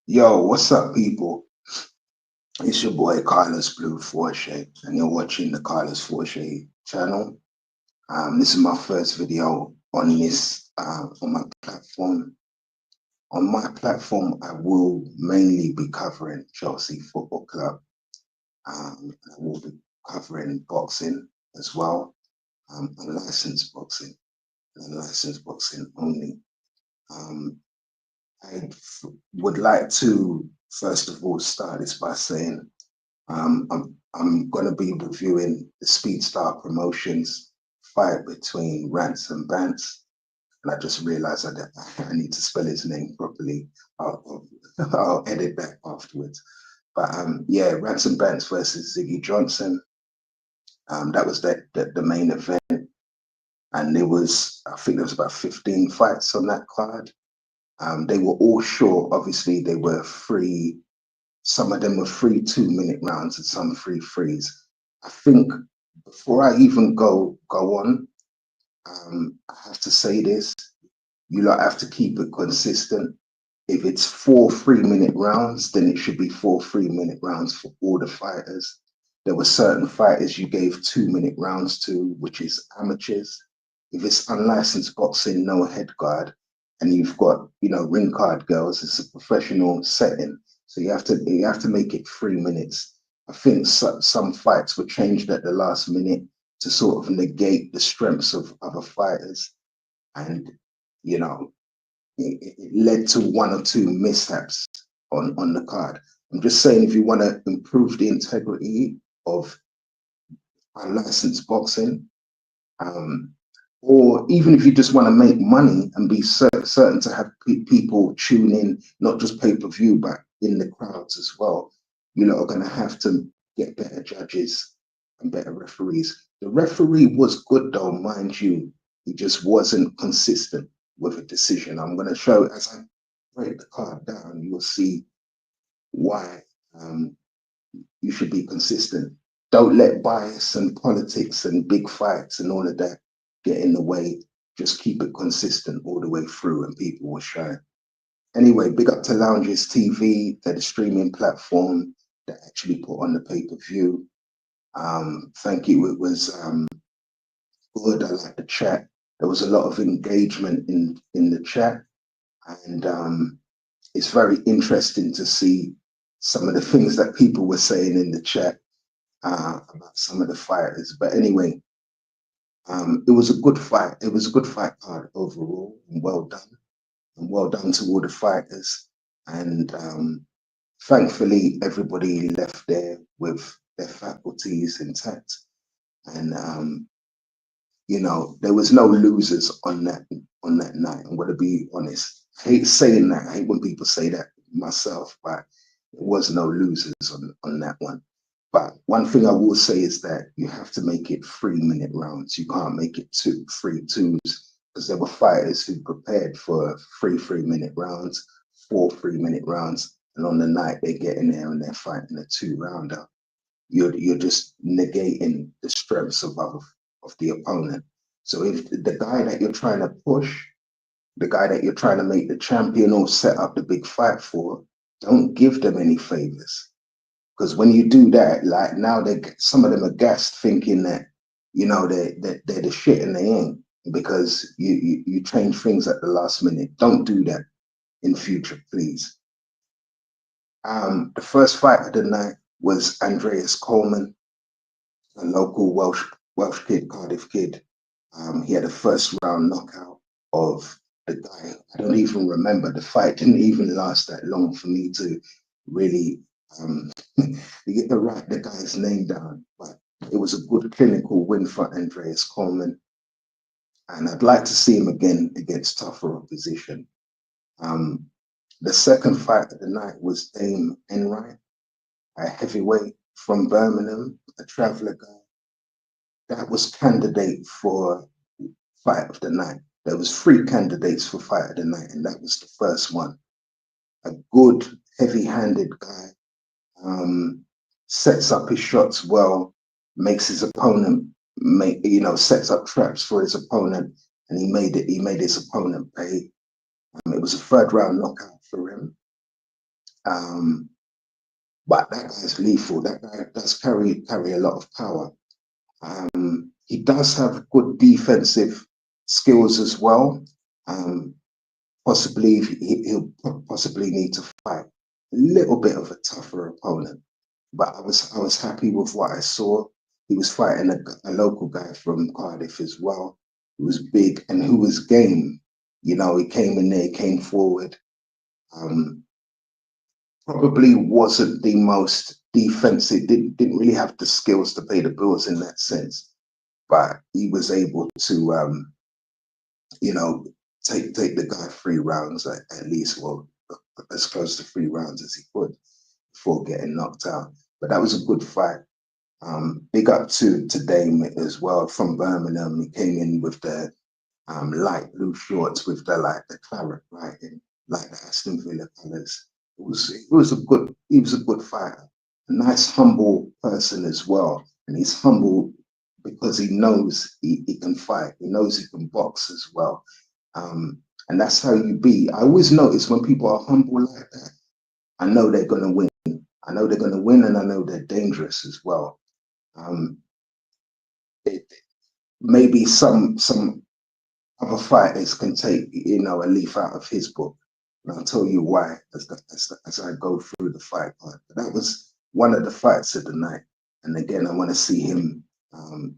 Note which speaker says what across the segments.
Speaker 1: Yo, what's up, people? It's your boy Carlos Blue Faucher, and you're watching the Carlos Faucher channel. This is my first video on this on my platform. On my platform, I will mainly be covering Chelsea Football Club. I will be covering boxing as well, unlicensed boxing, and licensed boxing only. Um, I would like to first of all start this by saying I'm going to be reviewing the Speedstar Promotions fight between Rants and Bants, and I just realized I need to spell his name properly. I'll edit that afterwards. But yeah, Rants and Bants versus Ziggy Johnson. That was the main event, and I think there was about 15 fights on that card. They were all short. Obviously, they were free. Some of them were free 2-minute rounds and some free threes. I think before I even go on, I have to say this: you lot have to keep it consistent. If it's 4 3-minute rounds, then it should be 4 3-minute rounds for all the fighters. There were certain fighters you gave 2-minute rounds to, which is amateurs. If it's unlicensed boxing, no head guard, and you've got ring card girls, it's a professional setting, so you have to make it 3 minutes. I think some fights were changed at the last minute to sort of negate the strengths of other fighters, and you know it led to one or two mishaps on the card. I'm just saying, if you want to improve the integrity of unlicensed boxing, um, or even if you just want to make money and be certain to have people tune in, not just pay-per-view, but in the crowds as well, you know, are going to have to get better judges and better referees. The referee was good though, mind you. He just wasn't consistent with a decision. I'm going to show, as I break the card down, you'll see why you should be consistent. Don't let bias and politics and big fights and all of that get in the way. Just keep it consistent all the way through and people will shine. Anyway, big up to Lounges TV. They're the streaming platform that actually put on the pay-per-view. Thank you. It was good. I like the chat. There was a lot of engagement in the chat, and it's very interesting to see some of the things that people were saying in the chat about some of the fighters. But anyway, it was a good fight. It was a good fight card overall, and well done. And well done to all the fighters. And thankfully, everybody left there with their faculties intact. And there was no losers on that night. I'm going to be honest. I hate saying that. I hate when people say that myself, but there was no losers on that one. But one thing I will say is that you have to make it 3-minute rounds. You can't make it 3-2s, because there were fighters who prepared for 3-minute rounds, 4 3-minute rounds, and on the night they get in there and they're fighting a 2-rounder. You're just negating the strengths of the opponent. So if the guy that you're trying to push, the guy that you're trying to make the champion or set up the big fight for, don't give them any favors. Because when you do that, like now, some of them are gassed thinking that they're the shit, and they ain't, because you change things at the last minute. Don't do that in future, please. The first fight of the night was Andreas Coleman, a local Welsh kid, Cardiff kid. He had a first round knockout of the guy. I don't even remember. The fight didn't even last that long for me to really get the guy's name down. But it was a good clinical win for Andreas Coleman. And I'd like to see him again against tougher opposition. The second fight of the night was Dame Enright, a heavyweight from Birmingham, a traveller guy. That was candidate for fight of the night. There was 3 candidates for fight of the night, and that was the first one. A good, heavy-handed guy, sets up his shots well, makes his opponent sets up traps for his opponent, and he made his opponent pay. It was a 3rd round knockout for him. But that guy's lethal. That guy does carry a lot of power. He does have good defensive skills as well. Possibly he'll possibly need to fight a little bit of a tougher opponent. But I was happy with what I saw. He was fighting a local guy from Cardiff as well, who was big and who was game. You know, he came in there, he came forward. Probably wasn't the most defensive, didn't really have the skills to pay the bills in that sense. But he was able to, you know, take the guy 3 rounds at least, well, as close to 3 rounds as he could before getting knocked out. But that was a good fight. Big up to Dame as well from Birmingham. He came in with the light blue shorts with the claret writing, like the Aston Villa colours. He was a good fighter, a nice humble person as well, and he's humble because he knows he can fight. He knows he can box as well, and that's how you be. I always notice when people are humble like that, I know they're gonna win. I know they're gonna win, and I know they're dangerous as well. It, maybe some other fighters can take, you know, a leaf out of his book. And I'll tell you why as I go through the fight part. But that was one of the fights of the night. And again, I want to see him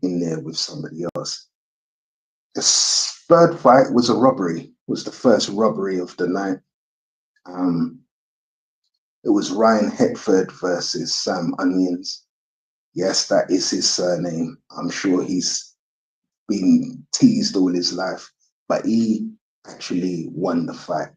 Speaker 1: in there with somebody else. The third fight was a robbery, was the first robbery of the night. It was Ryan Hetford versus Sam Onions. Yes, that is his surname. I'm sure he's been teased all his life, but he actually won the fight.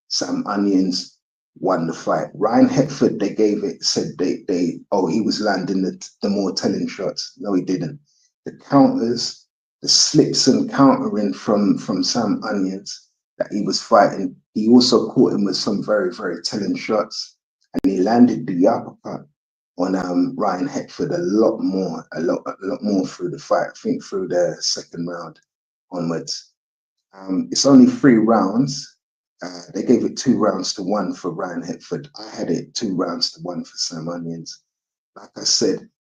Speaker 1: Sam Onions won the fight. Ryan Hetford, they gave it, said he was landing the more telling shots. No, he didn't. The counters, the slips and countering from Sam Onions that he was fighting, he also caught him with some very, very telling shots, and he landed the uppercut on Ryan Hetford a lot more through the fight. I think through the second round onwards. It's only 3 rounds. They gave it 2 rounds to 1 for Ryan Hetford. I had it 2 rounds to 1 for Sam Onions. Like I said,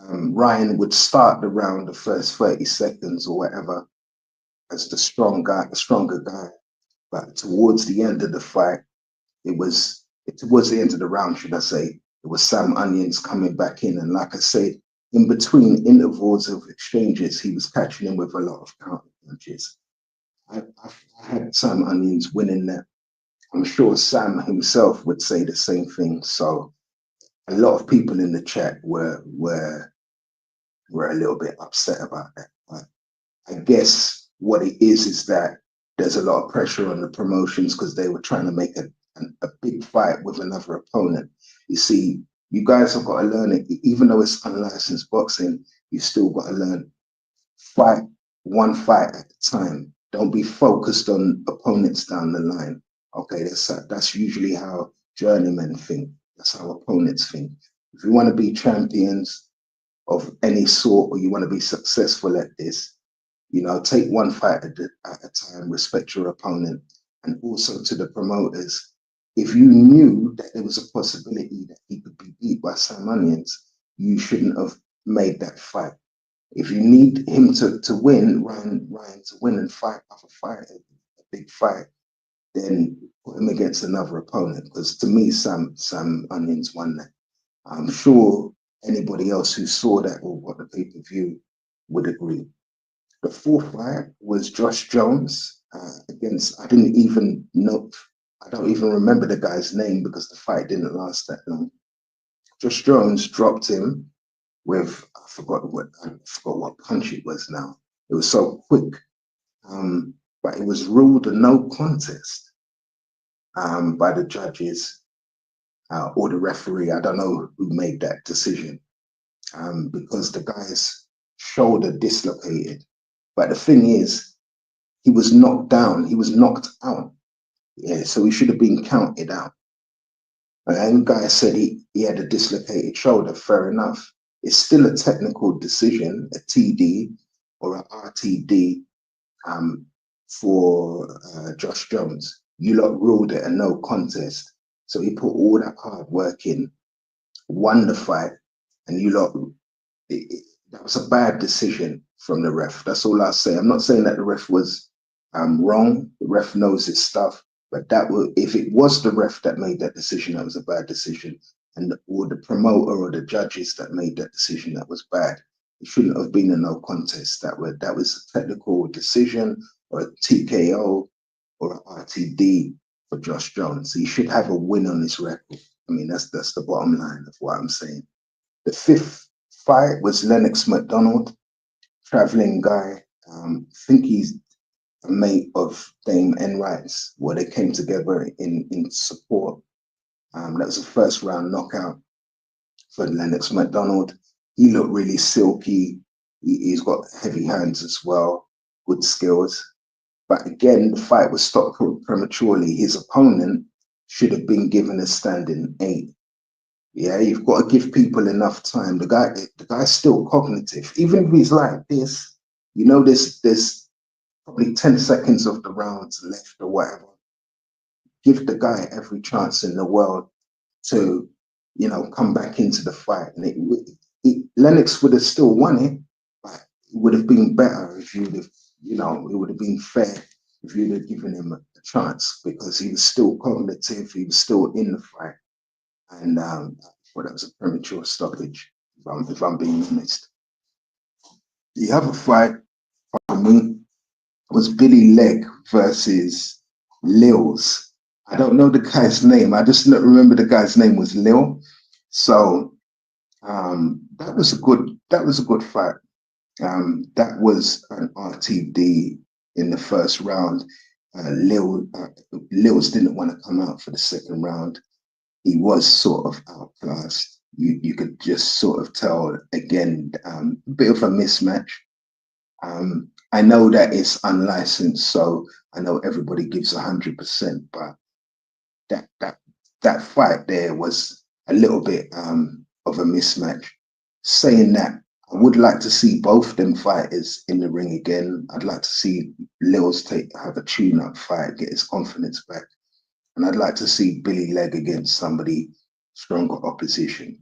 Speaker 1: Ryan would start the round the first 30 seconds or whatever as the stronger guy. But towards the end of the fight, towards the end of the round, should I say, it was Sam Onions coming back in. And like I said, in between intervals of exchanges, he was catching him with a lot of counter punches. I had Sam Onions winning that. I'm sure Sam himself would say the same thing. So a lot of people in the chat were a little bit upset about that. But I guess what it is that there's a lot of pressure on the promotions because they were trying to make a big fight with another opponent. You see, you guys have got to learn it. Even though it's unlicensed boxing, you still got to learn. Fight one fight at a time. Don't be focused on opponents down the line. Okay, that's usually how journeymen think. That's how opponents think. If you want to be champions of any sort, or you want to be successful at this, you know, take one fight at a time, respect your opponent, and also to the promoters. If you knew that there was a possibility that he could be beat by Sam Onions, you shouldn't have made that fight. If you need him to win, Ryan to win and fight a big fight, then put him against another opponent. Because to me, Sam Onions won that. I'm sure anybody else who saw that or got the pay-per-view would agree. The fourth fight was Josh Jones against, I don't even remember the guy's name because the fight didn't last that long. Josh Jones dropped him with, I forgot what punch it was now. It was so quick, but it was ruled a no contest by the judges or the referee. I don't know who made that decision because the guy's shoulder dislocated. But the thing is, he was knocked down. He was knocked out. Yeah, so he should have been counted out. And the guy said he had a dislocated shoulder. Fair enough. It's still a technical decision, a TD or an RTD for Josh Jones. You lot ruled it a no contest. So he put all that hard work in, won the fight, and you lot, that was a bad decision from the ref. That's all I say. I'm not saying that the ref was wrong. The ref knows his stuff, but that would, if it was the ref that made that decision, that was a bad decision, and or the promoter or the judges that made that decision, that was bad. It shouldn't have been a no contest. That was a technical decision or a TKO or an RTD for Josh Jones. He should have a win on his record. I mean, that's the bottom line of what I'm saying. The fifth fight was Lennox McDonald, traveling guy. I think he's a mate of Dame Enrights, where they came together in support. That was a first round knockout for Lennox McDonald. He looked really silky. He's got heavy hands as well, good skills. But again, the fight was stopped prematurely. His opponent should have been given a standing 8. Yeah, you've got to give people enough time. The guy's still cognitive. Even if he's like this, there's probably 10 seconds of the rounds left or whatever. Give the guy every chance in the world to, come back into the fight. And Lennox would have still won it, but it would have been better if you'd have, it would have been fair if you'd have given him a chance, because he was still cognitive, he was still in the fight. And well, that was a premature stoppage, if I'm being honest. The other fight for me was Billy Leg versus Lils. I don't know the guy's name. I just remember the guy's name was Lil. So that was a good fight. That was an RTD in the first round. Lils didn't want to come out for the second round. He was sort of outclassed. You could just sort of tell, again, a bit of a mismatch. I know that it's unlicensed, so I know everybody gives 100%, but that fight there was a little bit of a mismatch. Saying that, I would like to see both them fighters in the ring again. I'd like to see Lils have a tune-up fight, get his confidence back. And I'd like to see Billy Leg against somebody stronger opposition.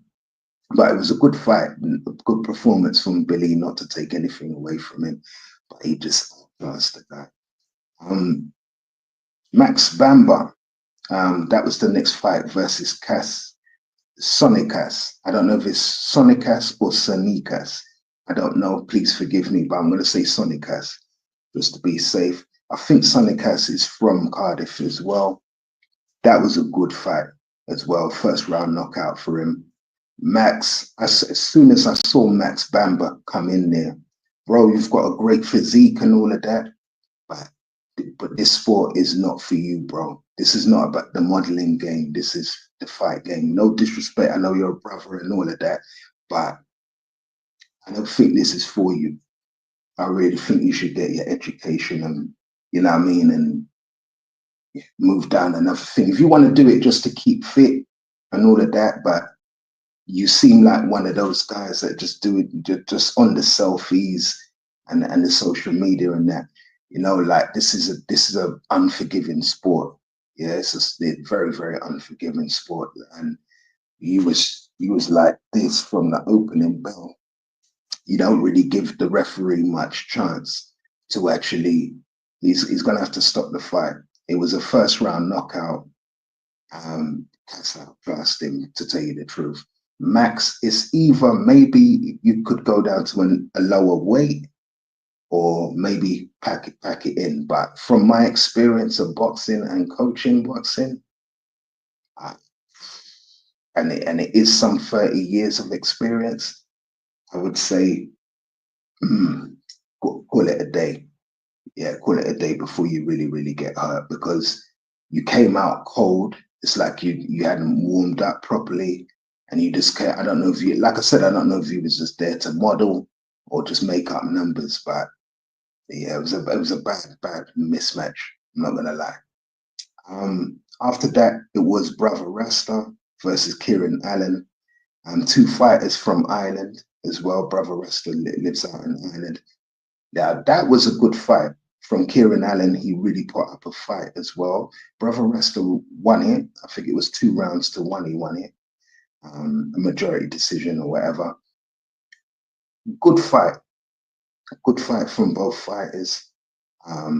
Speaker 1: But it was a good fight, a good performance from Billy, not to take anything away from him, but he just outclassed the guy. Max Bamba, that was the next fight versus Sonicas. I don't know if it's Sonicas or Sonicas. I don't know, please forgive me, but I'm going to say Sonicas just to be safe. I think Sonicas is from Cardiff as well. That was a good fight as well. First round knockout for him. Max, as soon as I saw Max Bamba come in there, bro, you've got a great physique and all of that, but this sport is not for you, bro. This is not about the modeling game. This is the fight game. No disrespect. I know you're a brother and all of that, but I don't think this is for you. I really think you should get your education and, you know what I mean, and move down another thing. If you want to do it just to keep fit and all of that, but you seem like one of those guys that just do it just on the selfies and the social media and that, like this is a unforgiving sport. Yeah, it's a very, very unforgiving sport. And he was like this from the opening bell. You don't really give the referee much chance to actually, he's gonna have to stop the fight. It was a first round knockout. That's outclassed him, to tell you the truth. Max is either, maybe you could go down to a lower weight, or maybe pack it in. But from my experience of boxing and coaching boxing, and it is some 30 years of experience, I would say, call it a day. Yeah, call it a day before you really, really get hurt, because you came out cold. It's like you hadn't warmed up properly, and you just can't. I don't know if you, like I said, I don't know if you was just there to model or just make up numbers, but yeah, it was a bad mismatch. I'm not gonna lie. After that, it was Brother Rasta versus Kieran Allen. Two fighters from Ireland as well. Brother Rasta lives out in Ireland. Yeah, that was a good fight from Kieran Allen, he really put up a fight as well. Brother Rasta won it. I think it was 2 rounds to 1. He won it, a majority decision or whatever. Good fight. Good fight from both fighters. I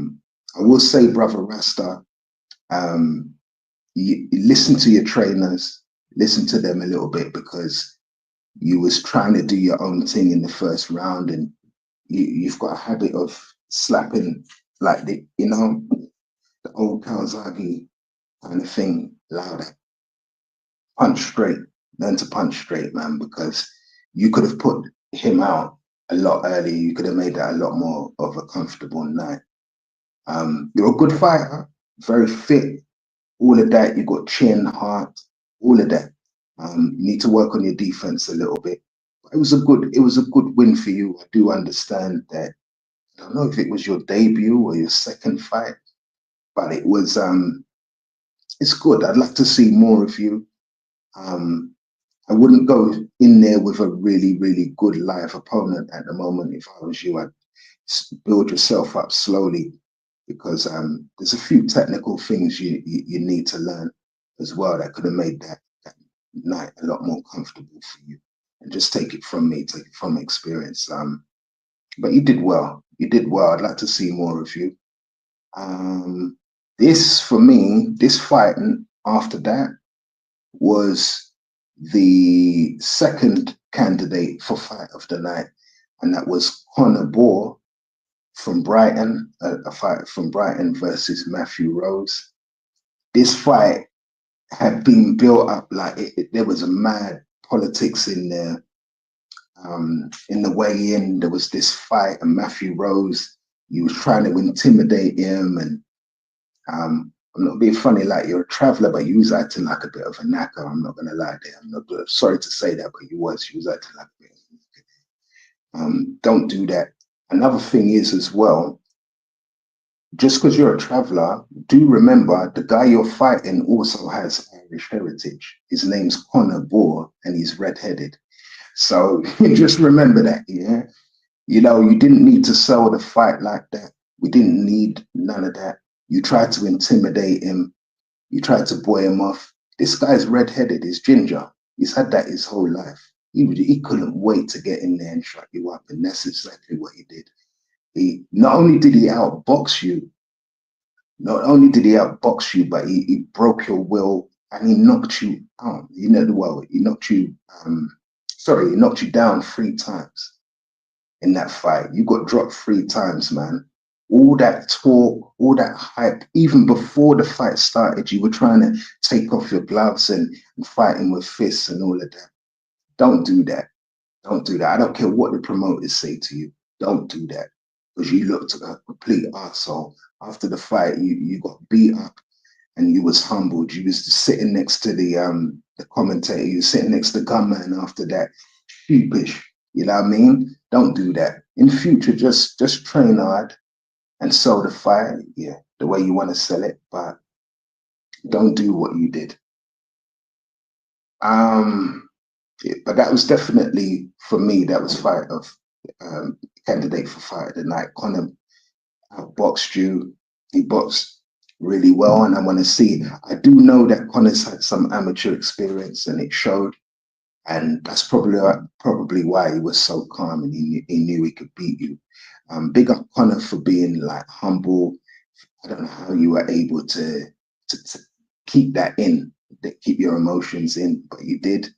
Speaker 1: will say, Brother Rasta, you listen to your trainers, listen to them a little bit, because you was trying to do your own thing in the first round, and you've got a habit of slapping like the old Kawasaki kind of thing, louder. Punch straight. Learn to punch straight, man, because you could have put him out a lot earlier. You could have made that a lot more of a comfortable night. You're a good fighter, very fit, all of that. You got chin, heart, all of that. You need to work on your defense a little bit. It was a good win for you. I do understand that. I don't know if it was your debut or your second fight, but it was it's good. I'd like to see more of you. I wouldn't go in there with a really, really good live opponent at the moment. If I was you, I'd build yourself up slowly, because there's a few technical things you need to learn as well that could have made that night a lot more comfortable for you. And just take it from me, take it from experience. But you did well. You did well. I'd like to see more of you. This, for me, this fight after that was the second candidate for fight of the night, and that was Conor Boer from Brighton, a fight from Brighton versus Matthew Rose. This fight had been built up like there was a mad politics in there. In the way in, there was this fight, and Matthew Rose, he was trying to intimidate him, and I'm not being funny, like you're a traveller, but you was acting like a bit of a knacker. I'm not gonna lie there. I'm not sorry to say that, but you was acting like a bit of a knacker. Don't do that. Another thing is as well, just because you're a traveller, do remember the guy you're fighting also has Irish heritage. His name's Conor Boer, and he's red-headed. So just remember that, yeah? You know, you didn't need to sell the fight like that. We didn't need none of that. You tried to intimidate him. You tried to buoy him off. This guy's red-headed, he's ginger. He's had that his whole life. He couldn't wait to get in there and shut you up, and that's exactly what he did. He not only did he outbox you, but he broke your will, and he knocked you out. He knocked you down 3 times in that fight. You got dropped 3 times, man. All that talk, all that hype, even before the fight started, you were trying to take off your gloves and fighting with fists and all of that. Don't do that. Don't do that. I don't care what the promoters say to you. Don't do that, because you looked a complete arsehole. After the fight, you got beat up and you was humbled. You was sitting next to the commentator. You was sitting next to the gunman after that. Sheepish. You know what I mean? Don't do that. In future, just train hard and sell the fight, yeah, the way you want to sell it, but don't do what you did. But that was definitely, for me, that was fight of candidate for fight of the night. Conor outboxed you. He boxed really well, and I want to see. I do know that Conor's had some amateur experience, and it showed. And that's probably why he was so calm, and he knew he could beat you. Big up Conor for being like humble. I don't know how you were able to keep that in, keep your emotions in, but you did.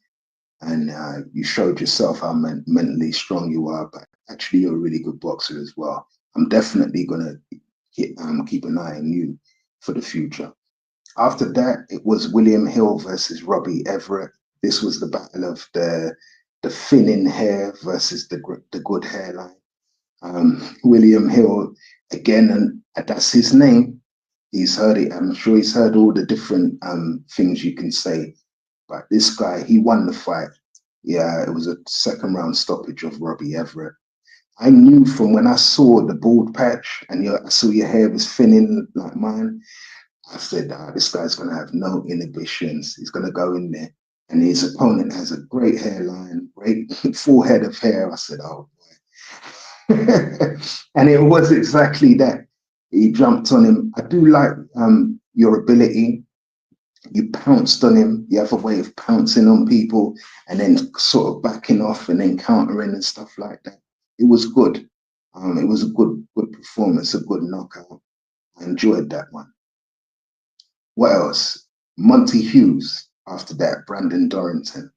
Speaker 1: And you showed yourself how mentally strong you are, but actually you're a really good boxer as well. I'm definitely going to keep an eye on you for the future. After that, it was William Hill versus Robbie Everett. This was the battle of the thinning hair versus the good hairline. William Hill, again, and that's his name. He's heard it. I'm sure he's heard all the different things you can say. But this guy, he won the fight. Yeah, it was a 2nd round stoppage of Robbie Everett. I knew from when I saw the bald patch and I saw your hair was thinning like mine, I said, this guy's going to have no inhibitions. He's going to go in there. And his opponent has a great hairline, great full head of hair. I said, oh boy. And it was exactly that. He jumped on him. I do like your ability. You pounced on him. You have a way of pouncing on people and then sort of backing off and then countering and stuff like that. It was good. It was a good performance, a good knockout. I enjoyed that one. What else? Monty Hughes. After that, Brandon Dorrington.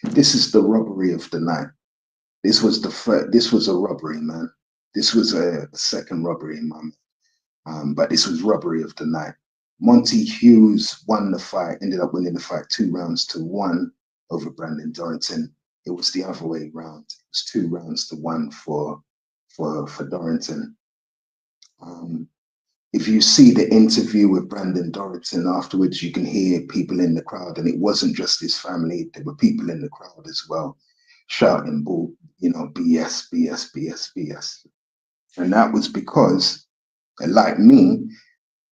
Speaker 1: This is the robbery of the night. This was the first. This was a robbery, man. This was a second robbery in my mind. But this was robbery of the night. Monty Hughes won the fight, ended up winning the fight 2 rounds to 1 over Brandon Dorrington. It was the other way round. It was 2 rounds to 1 for Dorrington. If you see the interview with Brandon Dorrington afterwards, you can hear people in the crowd, and it wasn't just his family. There were people in the crowd as well, shouting, "Bull, BS, BS, BS, BS." And that was because, like me,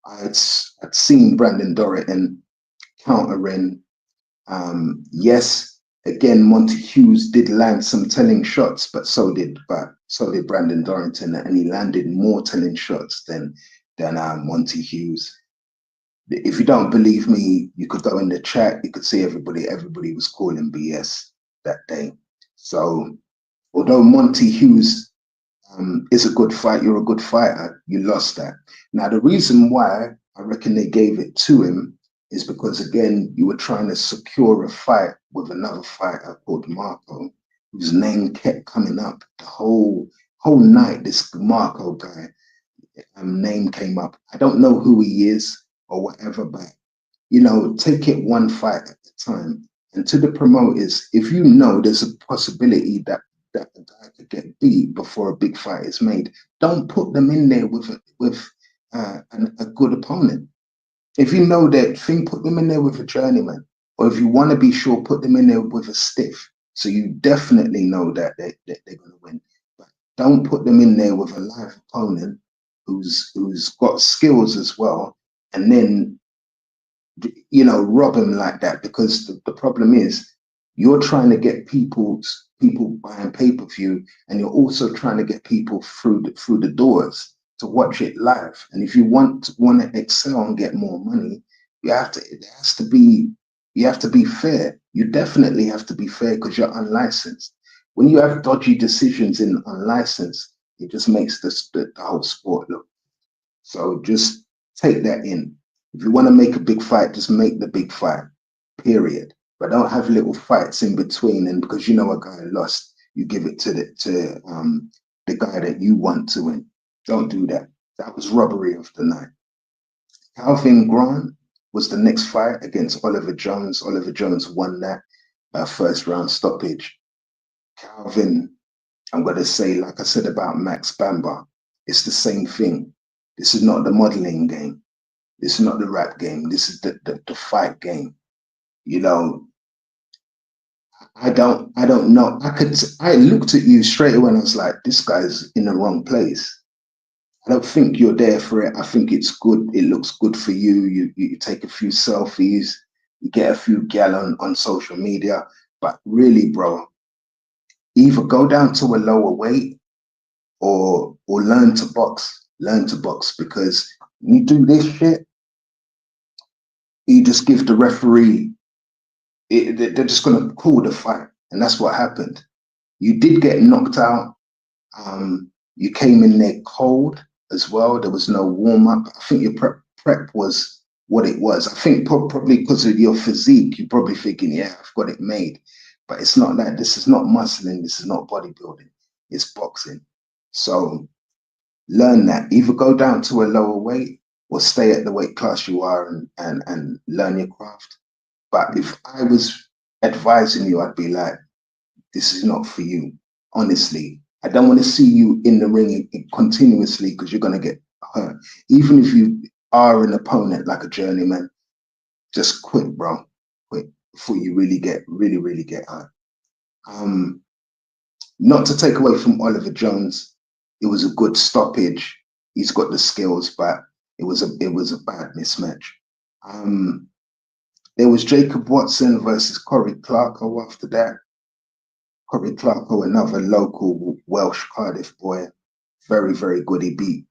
Speaker 1: I'd seen Brandon Dorrington countering. Yes, again, Monty Hughes did land some telling shots, but so did Brandon Dorrington, and he landed more telling shots than Monty Hughes. If you don't believe me, you could go in the chat. You could see everybody was calling BS that day. So although Monty Hughes is a good fight, you're a good fighter, you lost that. Now, the reason why I reckon they gave it to him is because, again, you were trying to secure a fight with another fighter called Marco, whose name kept coming up the whole night. This Marco guy name came up. I don't know who he is or whatever, but take it one fight at a time. And to the promoters, if you know there's a possibility that a guy could get beat before a big fight is made, don't put them in there with a good opponent. If you know that thing, put them in there with a journeyman. Or if you want to be sure, put them in there with a stiff. So you definitely know that they're going to win. But don't put them in there with a live opponent who's got skills as well, and then rob him like that, because the problem is you're trying to get people buying pay-per-view, and you're also trying to get people through the doors to watch it live. And if you want to excel and get more money, you have to be fair. You definitely have to be fair, because you're unlicensed. When you have dodgy decisions in unlicensed, it just makes the whole sport look. So just take that in. If you want to make a big fight, just make the big fight, period. But don't have little fights in between. And because a guy lost, you give it to the guy that you want to win. Don't do that. That was robbery of the night. Calvin Grant was the next fight against Oliver Jones. Oliver Jones won that first round stoppage. Calvin, I'm going to say, like I said about Max Bamba, it's the same thing. This is not the modeling game. This is not the rap game. This is the fight game. I don't know. I looked at you straight away and I was like, this guy's in the wrong place. I don't think you're there for it. I think it's good. It looks good for you. You take a few selfies, you get a few gal on social media. But really, bro, either go down to a lower weight or learn to box. Learn to box, because you do this shit, you just give the referee, they're just going to call the fight. And that's what happened. You did get knocked out. You came in there cold as well. There was no warm up. I think your prep was what it was. I think probably because of your physique, you're probably thinking, yeah, I've got it made. But it's not that. This is not muscling. This is not bodybuilding. It's boxing. So learn that. Either go down to a lower weight or stay at the weight class you are and learn your craft. But if I was advising you, I'd be like, this is not for you. Honestly, I don't want to see you in the ring continuously, because you're going to get hurt. Even if you are an opponent like a journeyman, just quit, bro. Quit before you really get hurt. Not to take away from Oliver Jones, it was a good stoppage. He's got the skills, but it was a bad mismatch. There was Jacob Watson versus Corey Clarko after that. Corey Clarko, another local Welsh Cardiff boy. very, very good. He beat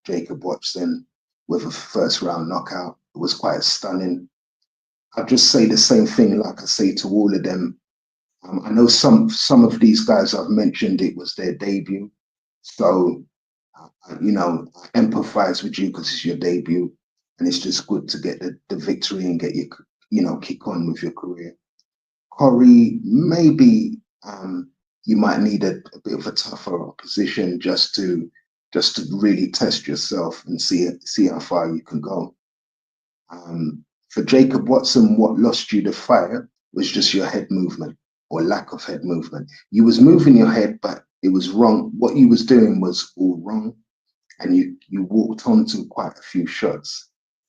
Speaker 1: Jacob Watson with a first round knockout. It was quite stunning. I'll just say the same thing like I say to all of them. I know some of these guys I've mentioned, it was their debut. So, I empathize with you because it's your debut. And it's just good to get the victory and get your, kick on with your career. Corey, maybe you might need a bit of a tougher opposition just to really test yourself and see how far you can go. For Jacob Watson, what lost you the fight was just your head movement or lack of head movement. You was moving your head, but it was wrong. What you was doing was all wrong, and you walked onto quite a few shots.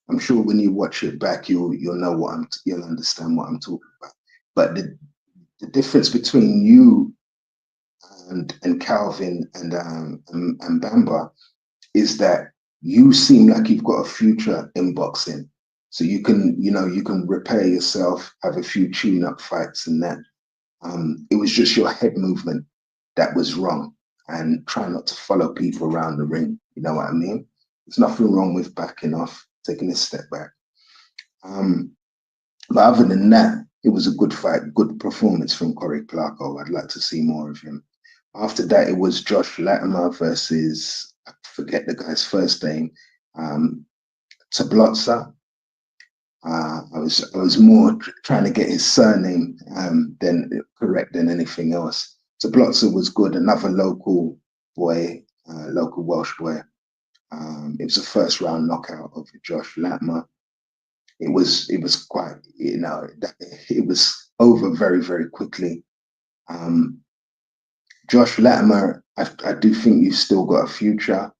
Speaker 1: I'm sure when you watch it back, you'll know you'll understand what I'm talking about. But the difference between you and Calvin and Bamba is that you seem like you've got a future in boxing. So you can repair yourself, have a few tune-up fights and that. It was just your head movement that was wrong, and try not to follow people around the ring. You know what I mean? There's nothing wrong with backing off, taking a step back. But other than that, it was a good fight, good performance from Corey Clarko. I'd like to see more of him. After that, it was Josh Latimer versus, I forget the guy's first name, Tablotza. I was more trying to get his surname than correct than anything else. Tablotza was good, another local boy, local Welsh boy. It was a first round knockout of Josh Latimer. It was quite, it was over very, very quickly. Josh Latimer, I do think you've still got a future.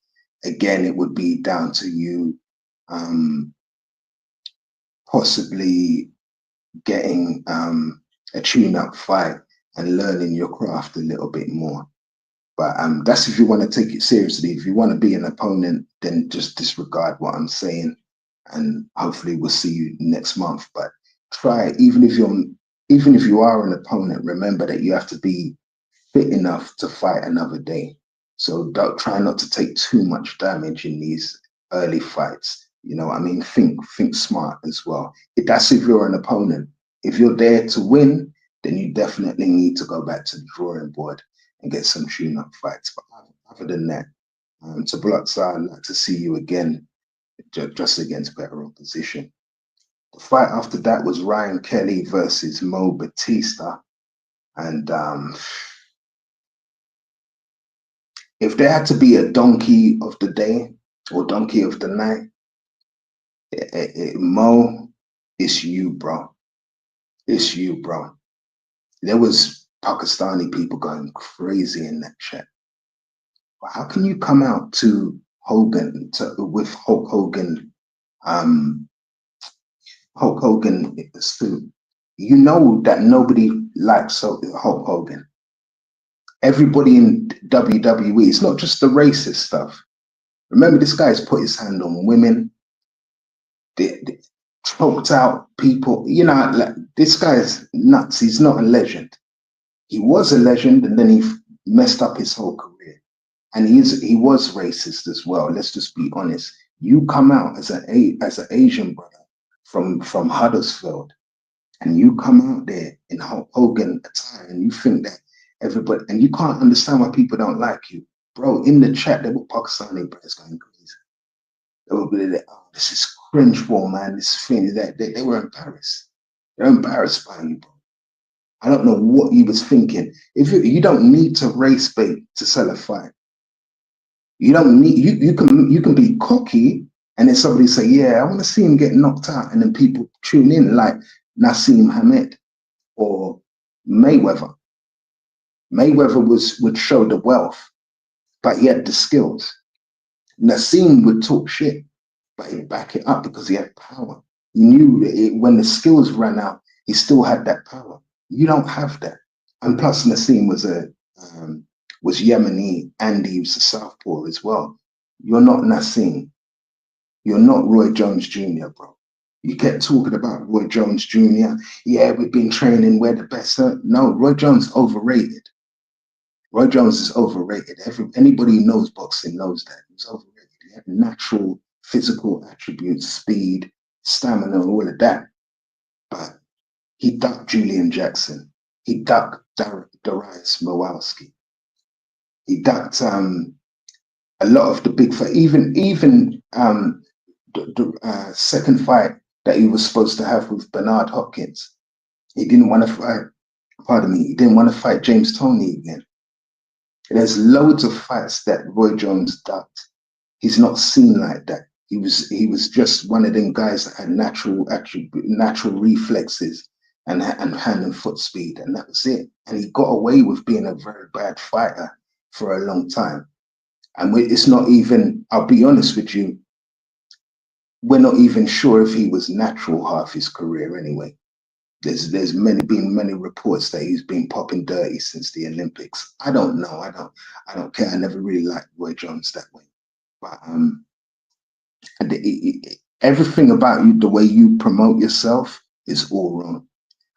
Speaker 1: Again, it would be down to you possibly getting a tune-up fight and learning your craft a little bit more. But that's if you want to take it seriously. If you want to be an opponent, then just disregard what I'm saying, and hopefully we'll see you next month. But try, even if you are an opponent, remember that you have to be fit enough to fight another day. So don't try not to take too much damage in these early fights. You know what I mean? Think smart as well. That's if you're an opponent. If you're there to win, then you definitely need to go back to the drawing board and get some tune-up fights. But other than that, to Blotza, I'd like to see you again, just against better opposition. The fight after that was Ryan Kelly versus Mo Batista. And if there had to be a donkey of the day or donkey of the night, Mo, it's you, bro. It's you, bro. There was Pakistani people going crazy in that chat. But how can you come out to Hogan with Hulk Hogan, Hulk Hogan suit? You know that nobody likes Hulk Hogan. Everybody in WWE, it's not just the racist stuff. Remember, this guy's put his hand on women, they choked out people. Like, this guy's nuts. He's not a legend. He was a legend, and then he messed up his whole career. And he was racist as well. Let's just be honest. You come out as an Asian brother from Huddersfield, and you come out there in Hulk Hogan attire, and you think that everybody, and you can't understand why people don't like you, bro. In the chat, there were Pakistani brothers going crazy. They were like, oh, this is cringeable, man. This thing that they were embarrassed. They're embarrassed by you, bro. I don't know what you was thinking. If you don't need to race bait to sell a fight. You don't need, you can be cocky, and then somebody say, yeah, I want to see him get knocked out, and then people tune in like Nassim Hamed or Mayweather. Mayweather would show the wealth, but he had the skills. Nassim would talk shit, but he'd back it up because he had power. He knew that when the skills ran out, he still had that power. You don't have that. And plus Nassim was Yemeni, and he was a southpaw as well. You're not Nassim. You're not Roy Jones Jr., bro. You kept talking about Roy Jones Jr. Yeah, we've been training, we're the best. No, Roy Jones overrated. Roy Jones is overrated. Anybody who knows boxing knows that. He's overrated. He had natural physical attributes, speed, stamina, all of that. But he ducked Julian Jackson. He ducked Darius Mowalski. He ducked a lot of the big fight. Even the second fight that he was supposed to have with Bernard Hopkins. He didn't want to fight. Pardon me. He didn't want to fight James Toney again. There's loads of fights that Roy Jones ducked. He's not seen like that. He was just one of them guys that had natural reflexes and hand and foot speed, and that was it. And he got away with being a very bad fighter for a long time. And it's not even, I'll be honest with you, we're not even sure if he was natural half his career anyway. There's been many reports that he's been popping dirty since the Olympics. I don't know. I don't care. I never really liked Roy Jones that way. But everything about you, the way you promote yourself, is all wrong.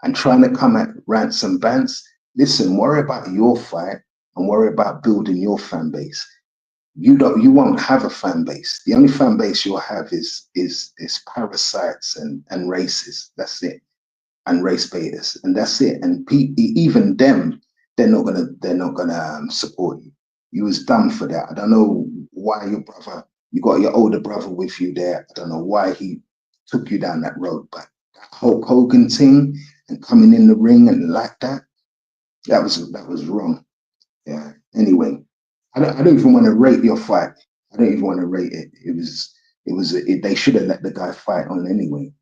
Speaker 1: And trying to come at Rants and Bants, listen, worry about your fight and worry about building your fan base. You won't have a fan base. The only fan base you'll have is parasites and racists. That's it. And race baiters, and that's it. And even them, they're not gonna support you. You was dumb for that. I don't know why you got your older brother with you there. I don't know why he took you down that road, but that Hulk Hogan thing and coming in the ring and like that was wrong. Yeah. Anyway, I don't even want to rate your fight. I don't even want to rate it. They should have let the guy fight on anyway.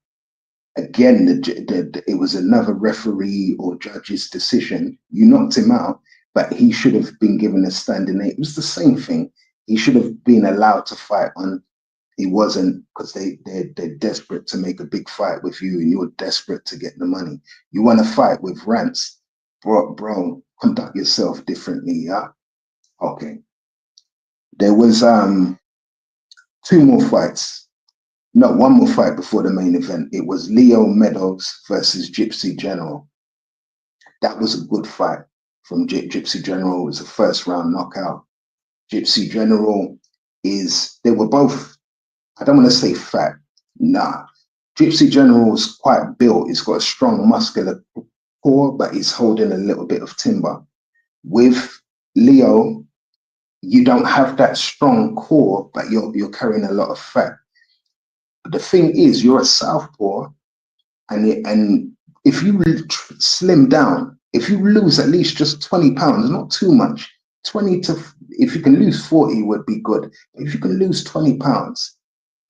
Speaker 1: Again, it was another referee or judge's decision. You knocked him out, but he should have been given a standing eight. It was the same thing. He should have been allowed to fight on. He wasn't, because they're desperate to make a big fight with you, and you're desperate to get the money. You want to fight with Rants, bro, conduct yourself differently, yeah? Okay. There was two more fights. No, one more fight before the main event. It was Leo Meadows versus Gypsy General. That was a good fight from Gypsy General. It was a first round knockout. Gypsy General they were both, I don't want to say fat. Nah. Gypsy General is quite built. He's got a strong muscular core, but he's holding a little bit of timber. With Leo, you don't have that strong core, but you're carrying a lot of fat. The thing is, you're a southpaw, and if you slim down, if you lose at least just 20 pounds, not too much, if you can lose 40 would be good. If you can lose 20 pounds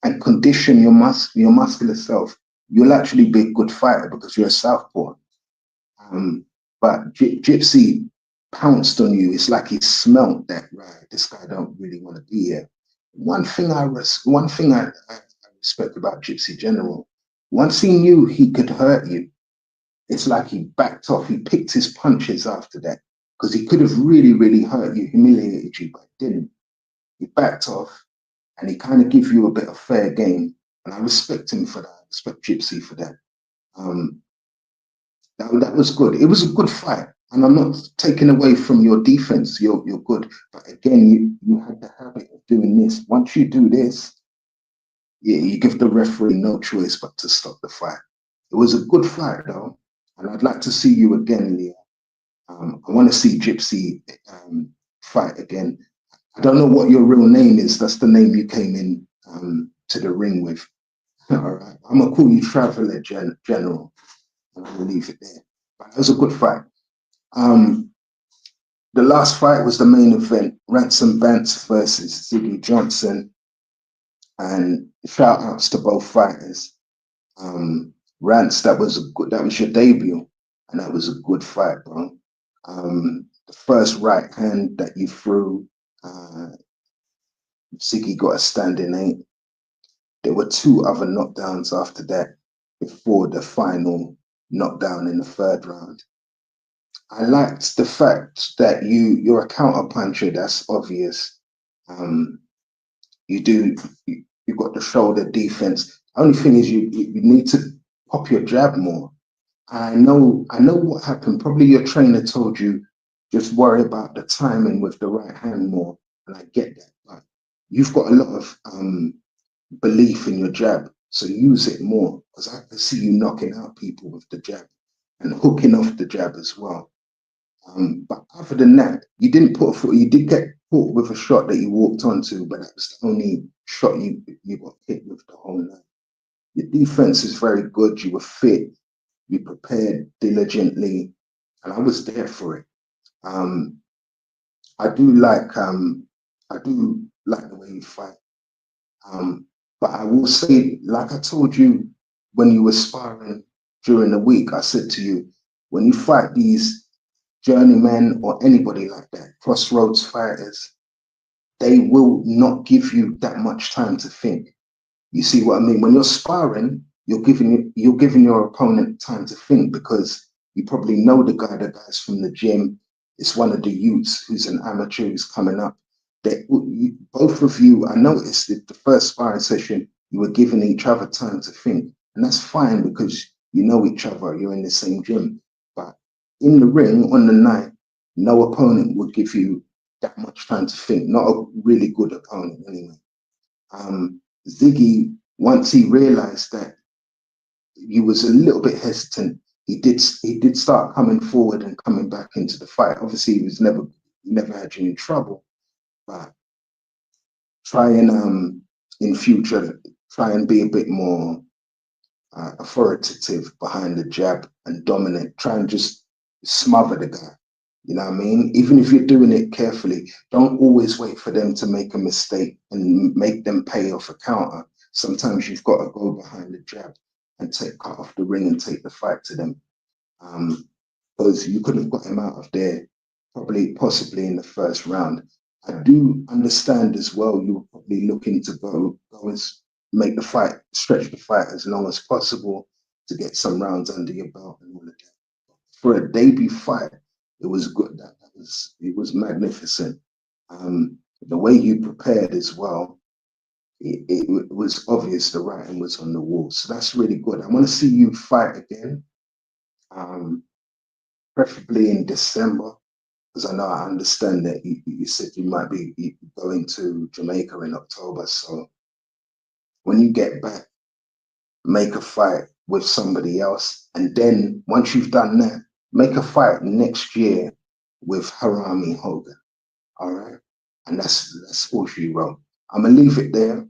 Speaker 1: and condition your muscular self, you'll actually be a good fighter because you're a southpaw. But Gypsy pounced on you. It's like he smelt that, right? This guy don't really want to be here. One thing I respect about Gypsy General, once he knew he could hurt you, it's like he backed off. He picked his punches after that, because he could have really, really hurt you, humiliated you, but didn't. He backed off, and he kind of gave you a bit of fair game, and I respect him for that. I respect Gypsy for that. That was good. It was a good fight, and I'm not taking away from your defense. You're good, but again, you had the habit of doing this. Once you do this, yeah, you give the referee no choice but to stop the fight. It was a good fight, though, and I'd like to see you again, Leo. I want to see Gypsy fight again. I don't know what your real name is. That's the name you came in to the ring with. All right, I'm gonna call you Traveler General, and I'll leave it there. But it was a good fight. The last fight was the main event: Rants Bants versus Ziggy Johnson. And shout outs to both fighters. Rants, that was your debut, and that was a good fight, bro. The first right hand that you threw, Ziggy got a standing eight. There were two other knockdowns after that before the final knockdown in the third round. I liked the fact that you're a counter puncher. That's obvious. You got the shoulder defense. Only thing is you need to pop your jab more. I know what happened. Probably your trainer told you just worry about the timing with the right hand more. And I get that, but you've got a lot of belief in your jab, so use it more, because I can see you knocking out people with the jab and hooking off the jab as well. But other than that, you didn't put a foot. You did get caught with a shot that you walked onto, but that was the only shot you got hit with the whole night. Your defense is very good. You were fit. You prepared diligently, and I was there for it. Um, I do like the way you fight. But I will say, like I told you when you were sparring during the week, I said to you, when you fight these journeymen or anybody like that, crossroads fighters, they will not give you that much time to think. You see what I mean? When you're sparring, you're giving your opponent time to think, because you probably know the guys from the gym. It's one of the youths who's an amateur who's coming up. Both of you, I noticed that the first sparring session, you were giving each other time to think, and that's fine because you know each other. You're in the same gym, but in the ring on the night, no opponent would give you that much time to think. Not a really good opponent, anyway. Ziggy, once he realized that you was a little bit hesitant, he did start coming forward and coming back into the fight. Obviously, he never had you in trouble, but try and in future try and be a bit more authoritative behind the jab and dominant. Try and just smother the guy. You know what I mean? Even if you're doing it carefully, don't always wait for them to make a mistake and make them pay off a counter. Sometimes you've got to go behind the jab and cut off the ring and take the fight to them. Because you could have got him out of there possibly in the first round. I do understand as well, you were probably looking to go as make the fight, stretch the fight as long as possible to get some rounds under your belt and all of that. For a debut fight, it was good. It was magnificent. The way you prepared as well, it was obvious the writing was on the wall. So that's really good. I want to see you fight again, preferably in December, because I know I understand that you said you might be going to Jamaica in October. So when you get back, make a fight with somebody else. And then once you've done that, make a fight next year with Harami Hogan. All right. And that's all she wrote. I'm gonna leave it there.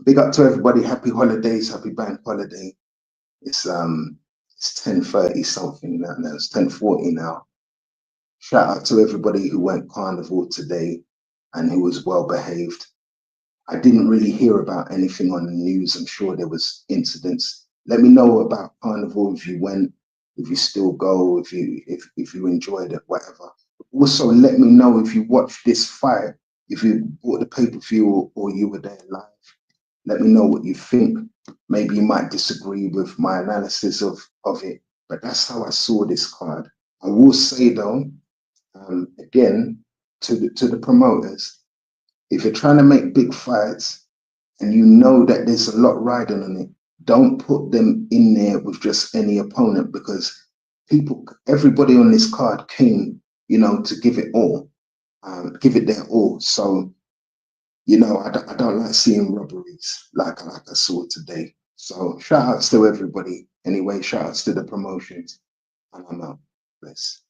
Speaker 1: Big up to everybody. Happy holidays, happy bank holiday. It's 10:30 something now. It's 10:40 now. Shout out to everybody who went carnival today and who was well behaved. I didn't really hear about anything on the news. I'm sure there was incidents. Let me know about carnival if you went, if you still go, if you enjoyed it, whatever. Also, let me know if you watched this fight, if you bought the pay-per-view or you were there live. Let me know what you think. Maybe you might disagree with my analysis of it, but that's how I saw this card. I will say though, again, to the promoters, if you're trying to make big fights and you know that there's a lot riding on it, don't put them in there with just any opponent, because everybody on this card came, to give it all, give it their all. So, I don't like seeing robberies like I saw today. So shout outs to everybody. Anyway, shout outs to the promotions. And I'm out. Bless.